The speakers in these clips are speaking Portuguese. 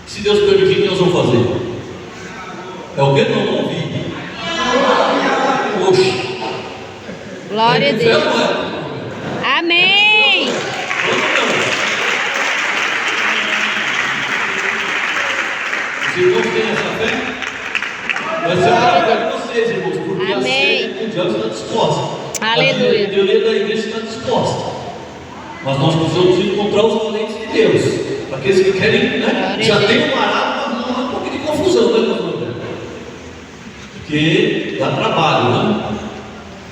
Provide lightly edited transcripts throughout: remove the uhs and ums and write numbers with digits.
Se Deus permitir, o que nós vamos fazer? É o que? Não ouvi. Oxe. Glória a Deus. Amém. Os irmãos têm essa fé? Vai ser uma fé de vocês, irmãos, porque a ceia mundial está disposta. Aleluia. A teoria da igreja está disposta. Mas nós precisamos encontrar os valentes de Deus. Aqueles que querem, né? Já tem uma arma, mas um pouco de confusão, né, pastor? Porque dá trabalho, né?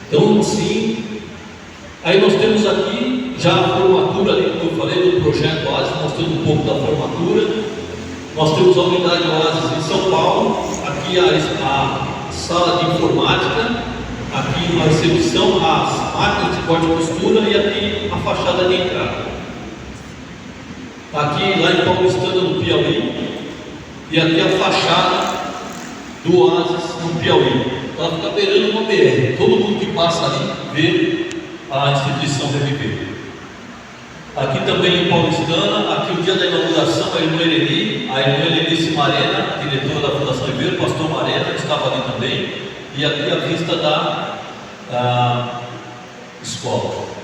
Então, sim. Aí nós temos aqui já a formatura ali, como eu falei, do projeto Oasis, mostrando um pouco da formatura. Nós temos a unidade Oasis em São Paulo, aqui a sala de informática, aqui uma recepção, as máquinas de corte e costura e aqui a fachada de entrada. Aqui lá em Paulistana, no Piauí, e aqui a fachada do Oasis no Piauí. Ela fica beirando uma BR, todo mundo que passa ali vê a instituição reviver. Aqui também em Paulistana, aqui o dia da inauguração, a irmã Eleni Simarena, diretora da Fundação Ribeiro, pastor Marena, estava ali também, e aqui a vista da escola.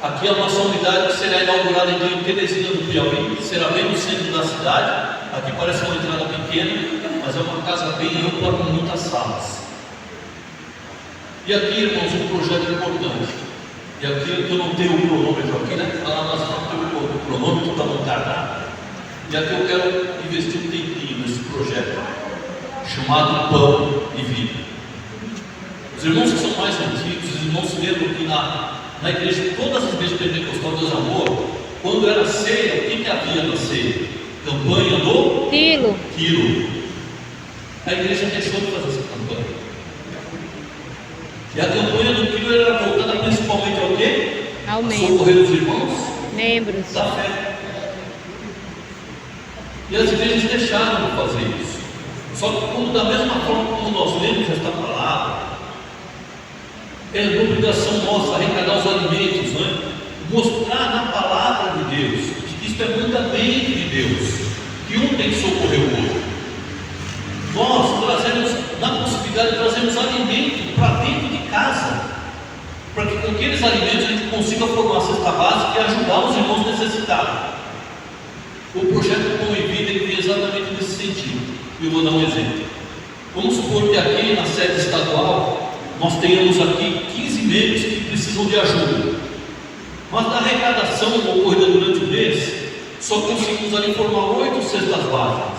Aqui a nossa unidade que será inaugurada em Teresina do Piauí, será bem no centro da cidade. Aqui parece uma entrada pequena, mas é uma casa bem ampla com muitas salas. E aqui, irmãos, um projeto importante. E aqui eu não tenho o cronômetro aqui, né? Lá nós não temos o cronômetro para não tardar. E aqui eu quero investir um tempinho nesse projeto, chamado Pão e Vida. Os irmãos que são mais antigos, os irmãos se lembram que na igreja, todas as igrejas pentecostais do Deus Amor, quando era ceia, o que havia na ceia? Campanha do quilo. A igreja deixou de fazer essa campanha. E a campanha do quilo era voltada principalmente ao quê? Ao socorrer os irmãos membros da fé. E as igrejas deixaram de fazer isso. Só que como da mesma forma como nós lemos esta palavra, é obrigação nossa arrecadar os alimentos, né? Mostrar na palavra de Deus que isto é mandamento de Deus, que um tem que socorrer o outro. Nós trazemos, na possibilidade, trazemos alimento para dentro de casa, para que com aqueles alimentos a gente consiga formar a cesta básica e ajudar os irmãos necessitados. O projeto Pão e Vida ele vem exatamente nesse sentido. Eu vou dar um exemplo. Vamos supor que aqui na sede estadual nós tenhamos aqui 15 membros que precisam de ajuda, mas na arrecadação ocorrida durante o mês só conseguimos ali formar 8 cestas básicas.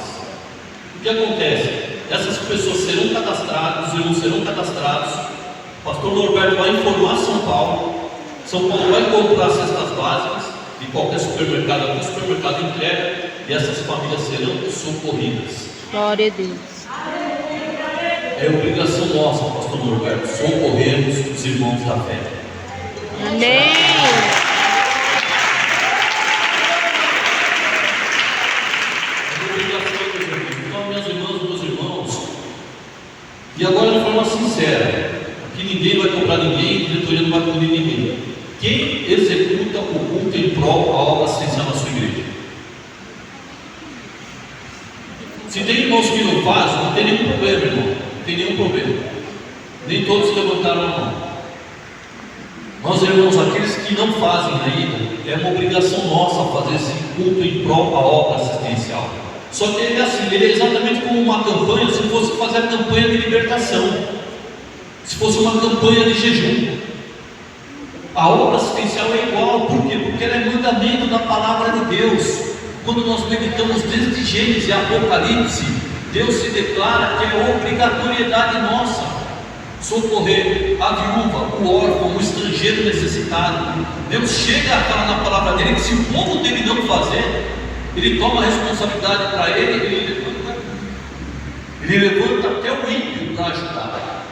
O que acontece? Essas pessoas serão cadastradas, os irmãos serão cadastrados, o pastor Norberto vai informar São Paulo vai comprar cestas básicas de qualquer supermercado, algum supermercado entrega, e essas famílias serão socorridas. Glória a Deus. É obrigação nossa, pastor Norberto, socorrermos os irmãos da fé. Amém. É obrigação, meus irmãos. Então, minhas irmãs, meus irmãos, e agora de forma sincera, aqui ninguém vai comprar ninguém, a diretoria não vai punir ninguém. Quem executa o culto em prol da obra assistencial na sua igreja? Se tem irmãos que não fazem, não tem nenhum problema, irmão. Não tem nenhum problema. Nem todos levantaram a mão. Nós, irmãos, aqueles que não fazem ainda, é uma obrigação nossa fazer esse culto em prol da obra assistencial. Só que ele é assim, ele é exatamente como uma campanha, se fosse fazer a campanha de libertação, se fosse uma campanha de jejum. A obra assistencial é igual, por quê? Porque ela é mandamento da palavra de Deus. Quando nós meditamos desde Gênesis e Apocalipse, Deus se declara que é obrigatoriedade nossa socorrer a viúva, o órfão, o estrangeiro necessitado. Deus chega a falar na palavra dele que se o povo dele não fazer, ele toma a responsabilidade para ele, ele levanta até o ímpio para ajudar.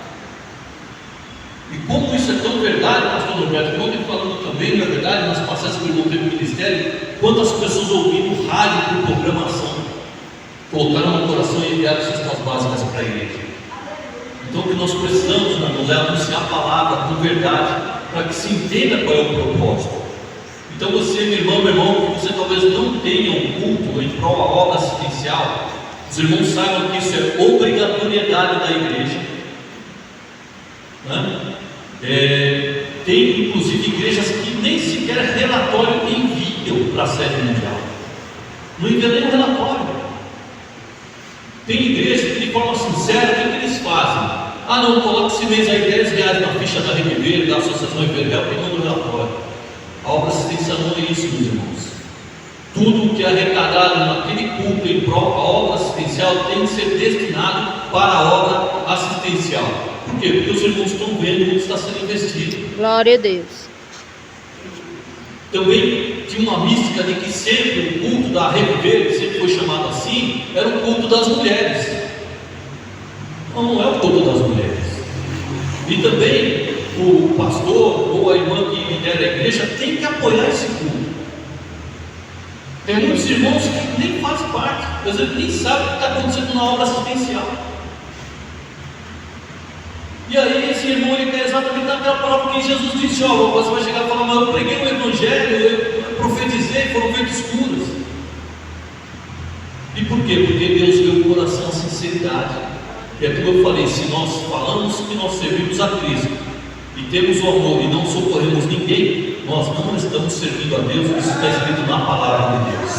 E como isso é tão verdade, pastor Roberto, ontem falando também, na verdade, nas passagens que eu montei no ministério, quantas pessoas ouvindo rádio por programação, colocaram no coração e enviaram cestas básicas para a igreja. Então o que nós precisamos, irmãos, é anunciar a palavra com verdade, para que se entenda qual é o propósito. Então você, meu irmão, que você talvez não tenha um culto em prol da obra assistencial, os irmãos saibam que isso é obrigatoriedade da igreja, né? Tem inclusive igrejas que nem sequer relatório enviam para a sede mundial, não enviam nem um relatório. Tem igrejas que de forma sincera, o que eles fazem? Ah não, coloca esse mês aí R$10 na ficha da Reviver, da Associação Reviver, que manda o relatório. A obra assistencial não é isso, meus irmãos. Tudo que é arrecadado naquele culto em prol da obra assistencial tem que ser destinado para a obra assistencial. Por quê? Porque os irmãos estão vendo onde está sendo investido. Glória a Deus. Também tinha uma mística de que sempre o culto da Reviver, que sempre foi chamado assim, era o culto das mulheres. Não é o culto das mulheres. E também o pastor ou a irmã que lidera a igreja tem que apoiar esse culto. Tem muitos irmãos que nem fazem parte, às vezes nem sabem o que está acontecendo na obra assistencial. E aí esse irmão ele quer exatamente naquela palavra que Jesus disse: ó, você vai chegar e falar, mas eu preguei o evangelho, eu profetizei, foram feitas curas. E por quê? Porque Deus deu o coração a sinceridade. E é como eu falei, se nós falamos que nós servimos a Cristo e temos o amor e não socorremos ninguém, nós não estamos servindo a Deus. Isso está escrito na palavra de Deus.